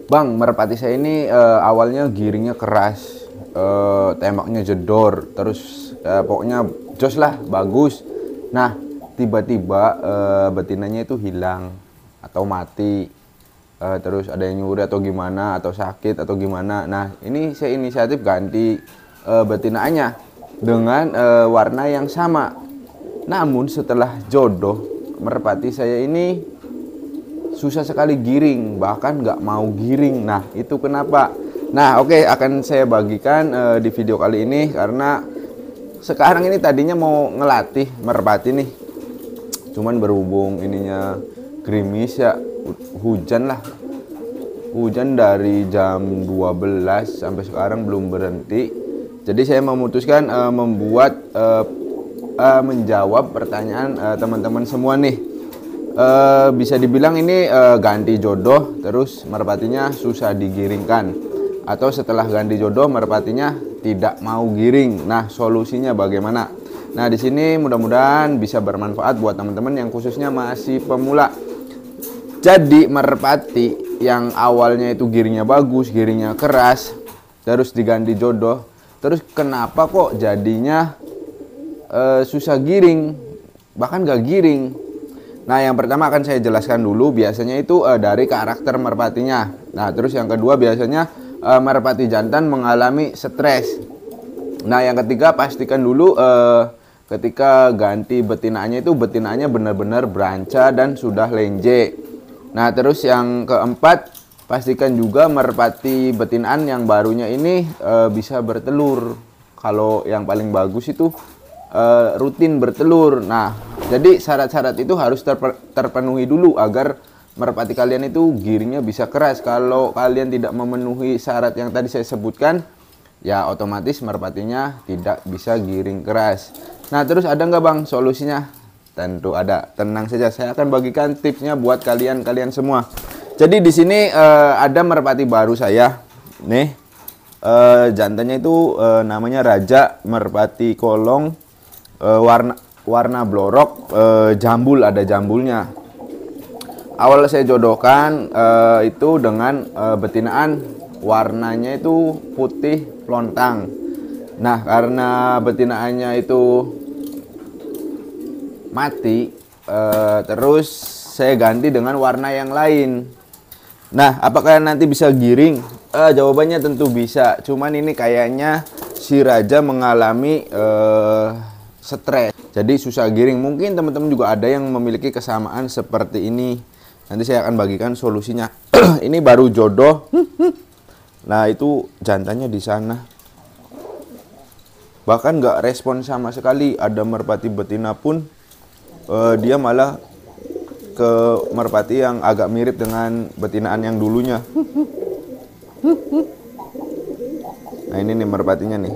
Bang, merpati saya ini awalnya giringnya keras, tembaknya jedor, terus pokoknya jos lah, bagus. Nah, tiba-tiba betinanya itu hilang atau mati. Terus ada yang nyuri atau gimana, atau sakit atau gimana. Nah, ini saya inisiatif ganti betinanya dengan warna yang sama. Namun setelah jodoh, merpati saya ini susah sekali giring, bahkan nggak mau giring. Nah, itu kenapa? Nah, oke, akan saya bagikan di video kali ini, karena sekarang ini tadinya mau ngelatih merpati nih, cuman berhubung ininya gerimis ya, hujan lah, hujan dari jam 12 sampai sekarang belum berhenti. Jadi saya memutuskan menjawab pertanyaan teman-teman semua nih. Bisa dibilang ini ganti jodoh, terus merpatinya susah digiringkan, atau setelah ganti jodoh merpatinya tidak mau giring. Nah, solusinya bagaimana? Nah, di sini mudah-mudahan bisa bermanfaat buat teman-teman yang khususnya masih pemula. Jadi merpati yang awalnya itu giringnya bagus, giringnya keras, terus diganti jodoh, terus kenapa kok jadinya susah giring, bahkan gak giring? Nah, yang pertama akan saya jelaskan dulu, biasanya itu dari karakter merpatinya. Nah, terus yang kedua biasanya merpati jantan mengalami stres. Nah, yang ketiga pastikan dulu ketika ganti betinanya itu betinanya benar-benar beranca dan sudah lenje. Nah, terus yang keempat pastikan juga merpati betinaan yang barunya ini bisa bertelur. Kalau yang paling bagus itu rutin bertelur. Nah, jadi syarat-syarat itu harus terpenuhi dulu agar merpati kalian itu giringnya bisa keras. Kalau kalian tidak memenuhi syarat yang tadi saya sebutkan, ya otomatis merpatinya tidak bisa giring keras. Nah, terus ada nggak bang solusinya? Tentu ada. Tenang saja, saya akan bagikan tipsnya buat kalian semua. Jadi di sini ada merpati baru saya. Nih, jantannya itu namanya Raja Merpati Kolong, warna blorok, jambul, ada jambulnya. Awal saya jodohkan itu dengan betinaan warnanya itu putih lontang. Nah, karena betinaannya itu mati, terus saya ganti dengan warna yang lain. Nah, apakah nanti bisa giring? Jawabannya tentu bisa, cuman ini kayaknya si Raja mengalami stres, jadi susah giring. Mungkin teman-teman juga ada yang memiliki kesamaan seperti ini. Nanti saya akan bagikan solusinya. Ini baru jodoh. Nah, itu jantannya di sana. Bahkan nggak respon sama sekali. Ada merpati betina pun dia malah ke merpati yang agak mirip dengan betinaan yang dulunya. Nah, ini nih merpatinya nih.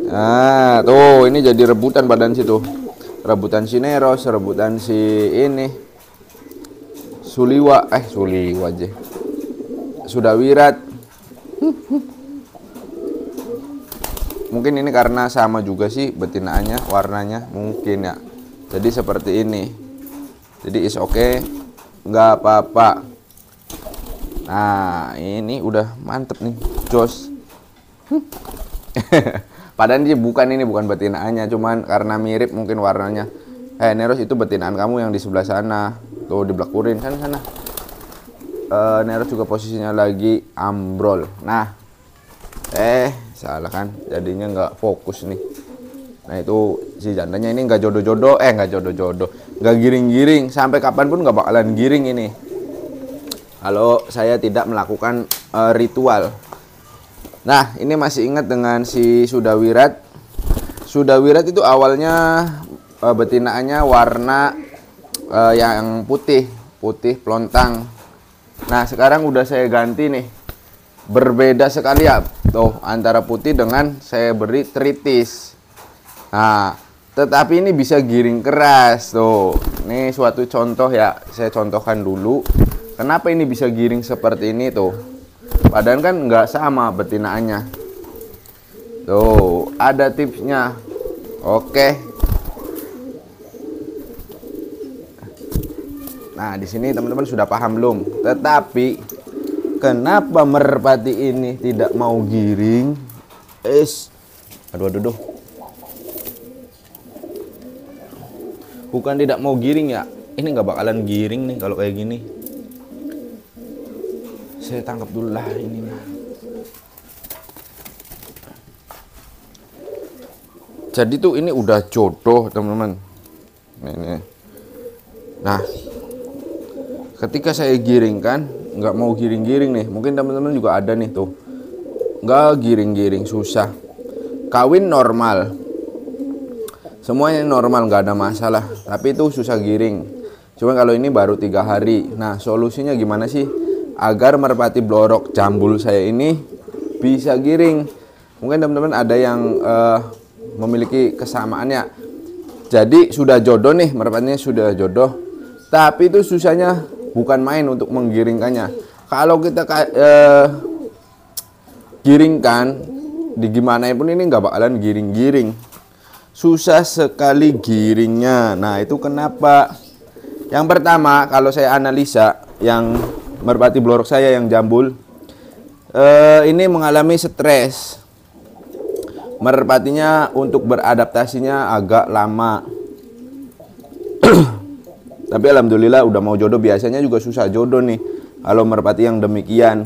Nah, tuh ini jadi rebutan badan situ. Rebutan si Neros, rebutan si ini Suliwa aja. Sudawirat. Mungkin ini karena sama juga sih betinaannya, warnanya mungkin ya. Jadi seperti ini. Jadi is oke, nggak apa-apa. Nah, ini udah mantep nih, jos. Padahal dia bukan betinaannya, cuman karena mirip mungkin warnanya. Neros, itu betinaan kamu yang di sebelah sana. Tuh diblakurin sana. Neros juga posisinya lagi ambrol. Nah, salah kan, jadinya nggak fokus nih. Nah, itu si jantannya ini nggak jodoh-jodoh, nggak giring-giring. Sampai kapanpun nggak bakalan giring ini kalau saya tidak melakukan ritual. Nah, ini masih ingat dengan si Sudawirat. Sudawirat itu awalnya betinaannya warna yang putih pelontang. Nah, sekarang udah saya ganti nih. Berbeda sekali ya. Tuh, antara putih dengan saya beri tritis. Nah, tetapi ini bisa giring keras. Tuh, ini suatu contoh ya. Saya contohkan dulu. Kenapa ini bisa giring seperti ini tuh? Padahal kan nggak sama betinaannya. Tuh, ada tipsnya. Oke. Nah, di sini teman-teman sudah paham belum? Tetapi kenapa merpati ini tidak mau giring? Aduh. Bukan tidak mau giring ya. Ini nggak bakalan giring nih kalau kayak gini. Saya tangkap dulu lah ini mah. Jadi tuh ini udah jodoh teman-teman. Ini. Nah, ketika saya giringkan, nggak mau giring-giring nih. Mungkin teman-teman juga ada nih tuh. Nggak giring-giring, susah. Kawin normal. Semuanya normal, nggak ada masalah. Tapi itu susah giring. Cuma kalau ini baru 3 hari. Nah, solusinya gimana sih? Agar merpati blorok jambul saya ini bisa giring. Mungkin teman-teman ada yang memiliki kesamaannya. Jadi sudah jodoh nih, merpatinya sudah jodoh. Tapi itu susahnya bukan main untuk menggiringkannya. Kalau kita giringkan, digimanain pun ini nggak bakalan giring-giring. Susah sekali giringnya. Nah, itu kenapa? Yang pertama, kalau saya analisa yang merpati blorok saya yang jambul, ini mengalami stres. Merpatinya untuk beradaptasinya agak lama. Tapi alhamdulillah udah mau jodoh. Biasanya juga susah jodoh nih kalau merpati yang demikian.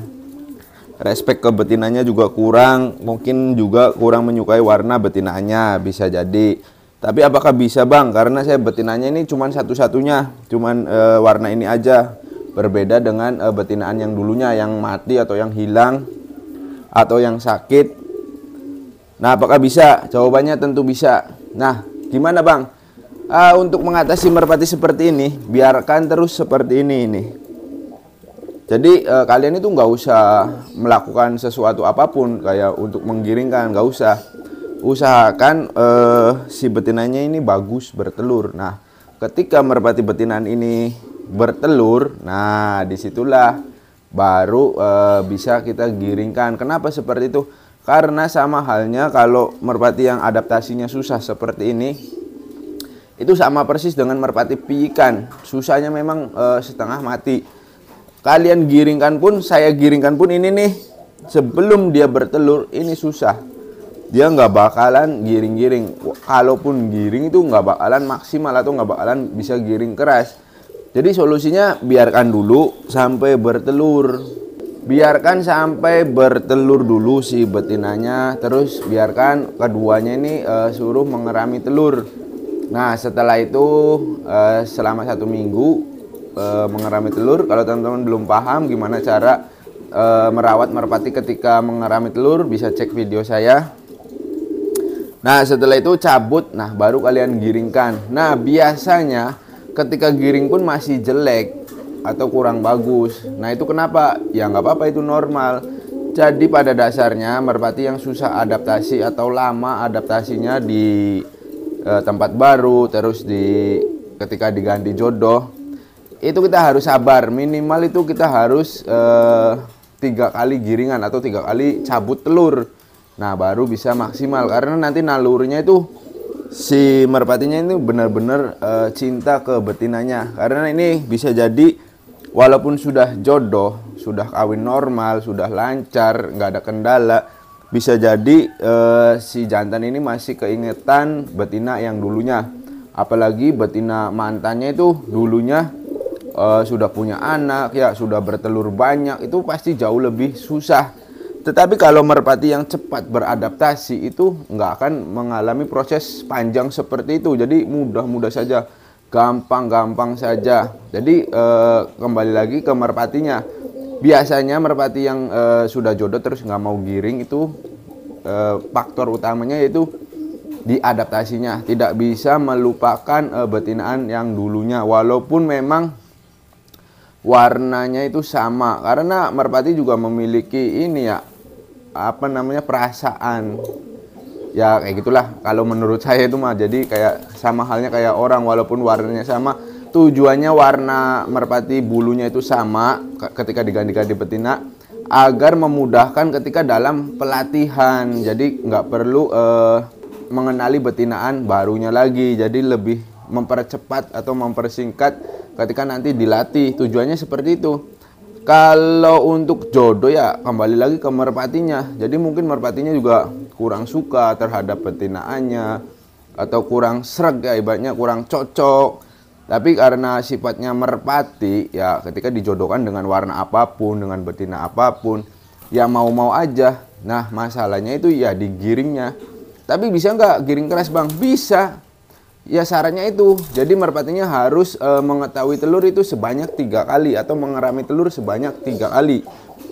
Respek ke betinanya juga kurang, mungkin juga kurang menyukai warna betinanya, bisa jadi. Tapi apakah bisa bang? Karena saya betinanya ini cuman satu-satunya, cuman warna ini aja. Berbeda dengan betinaan yang dulunya, yang mati atau yang hilang atau yang sakit. Nah, apakah bisa? Jawabannya tentu bisa. Nah, gimana bang? Untuk mengatasi merpati seperti ini, biarkan terus seperti ini. Jadi kalian itu nggak usah melakukan sesuatu apapun kayak untuk menggiringkan, nggak usah. Usahakan si betinanya ini bagus bertelur. Nah, ketika merpati betinan ini bertelur, nah disitulah baru bisa kita giringkan. Kenapa seperti itu? Karena sama halnya kalau merpati yang adaptasinya susah seperti ini, itu sama persis dengan merpati piikan. Susahnya memang setengah mati. Kalian giringkan pun, saya giringkan pun ini nih, sebelum dia bertelur ini susah. Dia nggak bakalan giring-giring. Kalaupun giring itu nggak bakalan maksimal atau nggak bakalan bisa giring keras. Jadi solusinya biarkan dulu sampai bertelur. Biarkan sampai bertelur dulu si betinanya. Terus biarkan keduanya ini suruh mengerami telur. Nah, setelah itu selama 1 minggu mengerami telur. Kalau teman-teman belum paham gimana cara merawat merpati ketika mengerami telur, bisa cek video saya. Nah, setelah itu cabut, nah baru kalian giringkan. Nah, biasanya ketika giring pun masih jelek atau kurang bagus. Nah, itu kenapa? Ya nggak apa-apa, itu normal. Jadi pada dasarnya merpati yang susah adaptasi atau lama adaptasinya di tempat baru, terus ketika diganti jodoh, itu kita harus sabar. Minimal itu kita harus 3 kali giringan atau 3 kali cabut telur. Nah, baru bisa maksimal. Karena nanti nalurnya itu si merpatinya itu benar-benar cinta ke betinanya. Karena ini bisa jadi walaupun sudah jodoh, sudah kawin normal, sudah lancar, nggak ada kendala, bisa jadi si jantan ini masih keingetan betina yang dulunya. Apalagi betina mantannya itu dulunya sudah punya anak, ya sudah bertelur banyak, itu pasti jauh lebih susah. Tetapi kalau merpati yang cepat beradaptasi itu nggak akan mengalami proses panjang seperti itu. Jadi mudah-mudah saja, gampang-gampang saja. Jadi kembali lagi ke merpatinya. Biasanya merpati yang sudah jodoh terus nggak mau giring itu faktor utamanya yaitu di adaptasinya. Tidak bisa melupakan betinaan yang dulunya, walaupun memang warnanya itu sama. Karena merpati juga memiliki ini ya, apa namanya, perasaan. Ya kayak gitulah kalau menurut saya itu mah. Jadi kayak sama halnya kayak orang, walaupun warnanya sama, tujuannya warna merpati bulunya itu sama ketika diganti-ganti betina agar memudahkan ketika dalam pelatihan. Jadi nggak perlu mengenali betinaan barunya lagi. Jadi lebih mempercepat atau mempersingkat ketika nanti dilatih. Tujuannya seperti itu. Kalau untuk jodoh ya kembali lagi ke merpatinya. Jadi mungkin merpatinya juga kurang suka terhadap betinaannya atau kurang sreg ya, ibaratnya kurang cocok. Tapi karena sifatnya merpati ya, ketika dijodohkan dengan warna apapun, dengan betina apapun, ya mau-mau aja. Nah masalahnya itu ya di giringnya. Tapi bisa nggak giring keras bang? Bisa. Ya syaratnya itu, jadi merpatinya harus mengetahui telur itu sebanyak 3 kali, atau mengerami telur sebanyak 3 kali,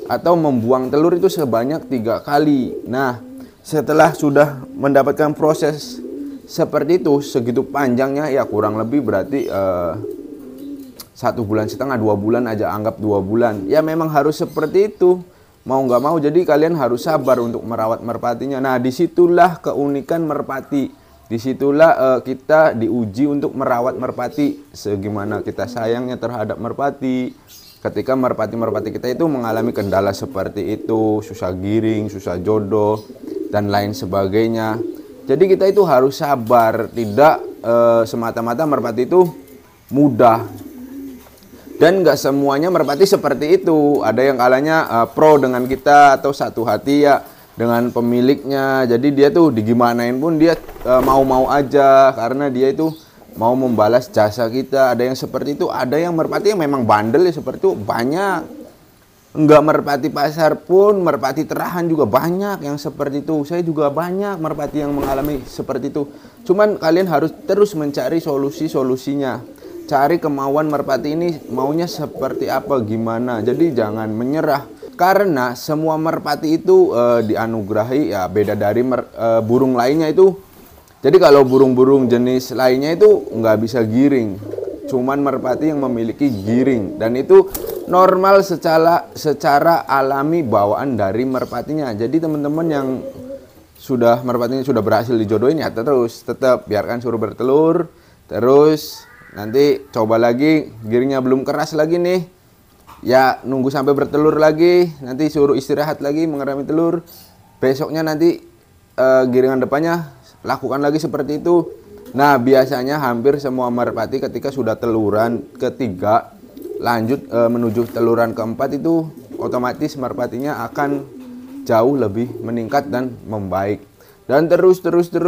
atau membuang telur itu sebanyak 3 kali. Nah setelah sudah mendapatkan proses seperti itu, segitu panjangnya ya, kurang lebih berarti 1,5 bulan, 2 bulan aja, anggap 2 bulan. Ya memang harus seperti itu, mau nggak mau. Jadi kalian harus sabar untuk merawat merpatinya. Nah disitulah keunikan merpati. Disitulah kita diuji untuk merawat merpati, segimana kita sayangnya terhadap merpati. Ketika merpati-merpati kita itu mengalami kendala seperti itu, susah giring, susah jodoh, dan lain sebagainya. Jadi kita itu harus sabar, tidak semata-mata merpati itu mudah. Dan nggak semuanya merpati seperti itu. Ada yang kalanya pro dengan kita atau satu hati ya dengan pemiliknya. Jadi dia tuh digimanain pun dia mau-mau aja, karena dia itu mau membalas jasa kita. Ada yang seperti itu, ada yang merpati yang memang bandel ya, seperti itu banyak. Enggak merpati pasar pun, merpati terahan juga banyak yang seperti itu. Saya juga banyak merpati yang mengalami seperti itu. Cuman kalian harus terus mencari solusi-solusinya. Cari kemauan merpati ini maunya seperti apa, gimana. Jadi jangan menyerah. Karena semua merpati itu dianugerahi ya, beda dari burung lainnya itu. Jadi kalau burung-burung jenis lainnya itu nggak bisa giring, cuman merpati yang memiliki giring, dan itu normal secara alami bawaan dari merpatinya. Jadi teman-teman yang merpatinya sudah berhasil dijodohin ya tetap biarkan suruh bertelur, terus nanti coba lagi, giringnya belum keras lagi nih, ya nunggu sampai bertelur lagi, nanti suruh istirahat lagi mengerami telur. Besoknya nanti giringan depannya lakukan lagi seperti itu. Nah biasanya hampir semua merpati ketika sudah teluran ketiga lanjut menuju teluran keempat itu, otomatis merpatinya akan jauh lebih meningkat dan membaik. Dan terus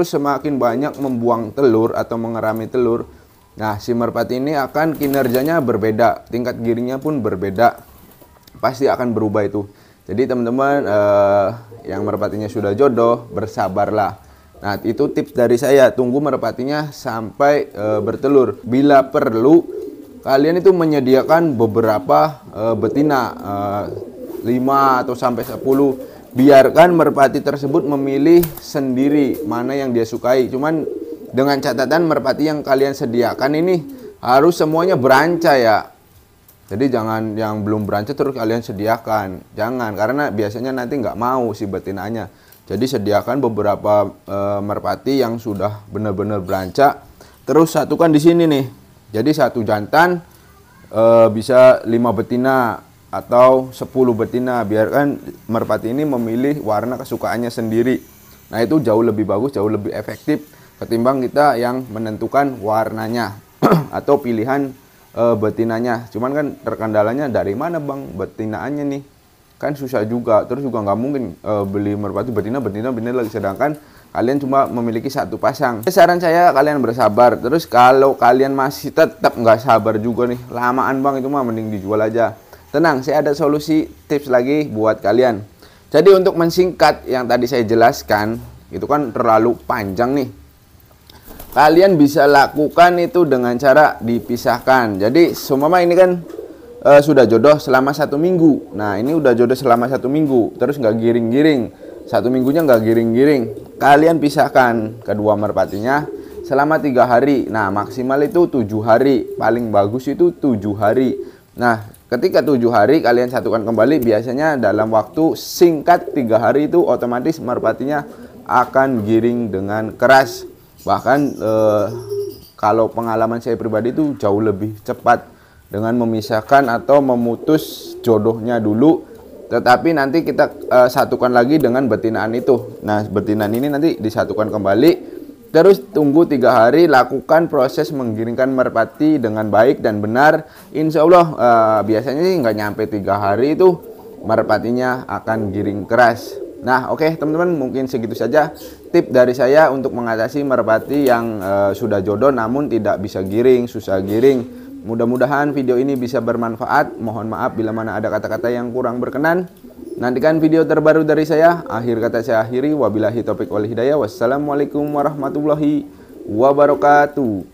semakin banyak membuang telur atau mengerami telur, nah si merpati ini akan kinerjanya berbeda, tingkat giringnya pun berbeda, pasti akan berubah itu. Jadi teman-teman yang merpatinya sudah jodoh, bersabarlah. Nah itu tips dari saya, tunggu merpatinya sampai bertelur. Bila perlu kalian itu menyediakan beberapa betina, 5 atau sampai 10. Biarkan merpati tersebut memilih sendiri mana yang dia sukai. Cuman dengan catatan merpati yang kalian sediakan ini harus semuanya beranca ya. Jadi jangan yang belum beranca terus kalian sediakan. Jangan, karena biasanya nanti nggak mau si betinanya. Jadi sediakan beberapa merpati yang sudah benar-benar beranca. Terus satukan di sini nih. Jadi satu jantan bisa 5 betina atau 10 betina. Biarkan merpati ini memilih warna kesukaannya sendiri. Nah itu jauh lebih bagus, jauh lebih efektif ketimbang kita yang menentukan warnanya atau pilihan betinanya. Cuman kan terkendalanya dari mana bang betinaannya nih, kan susah juga. Terus juga nggak mungkin beli merpati betina lagi, sedangkan kalian cuma memiliki 1 pasang. Saran saya kalian bersabar. Terus kalau kalian masih tetap nggak sabar juga nih, lamaan bang, itu mah mending dijual aja. Tenang, saya ada solusi tips lagi buat kalian. Jadi untuk mensingkat yang tadi saya jelaskan, itu kan terlalu panjang nih. Kalian bisa lakukan itu dengan cara dipisahkan. Jadi seumpama ini kan sudah jodoh selama 1 minggu. Nah ini udah jodoh selama 1 minggu, terus nggak giring-giring, 1 minggunya nggak giring-giring. Kalian pisahkan kedua merpatinya selama 3 hari. Nah maksimal itu 7 hari, paling bagus itu 7 hari. Nah ketika 7 hari kalian satukan kembali, biasanya dalam waktu singkat 3 hari itu otomatis merpatinya akan giring dengan keras. Bahkan kalau pengalaman saya pribadi itu jauh lebih cepat dengan memisahkan atau memutus jodohnya dulu, tetapi nanti kita satukan lagi dengan betinaan itu. Nah betinaan ini nanti disatukan kembali, Terus tunggu 3 hari, lakukan proses menggiringkan merpati dengan baik dan benar. Insya Allah biasanya sih nggak nyampe 3 hari itu merpatinya akan giring keras. Nah oke teman-teman, mungkin segitu saja tip dari saya untuk mengatasi merpati yang sudah jodoh namun tidak bisa giring, susah giring. Mudah-mudahan video ini bisa bermanfaat. Mohon maaf bila mana ada kata-kata yang kurang berkenan. Nantikan video terbaru dari saya. Akhir kata saya akhiri. Wabillahi taufiq wal hidayah. Wassalamualaikum warahmatullahi wabarakatuh.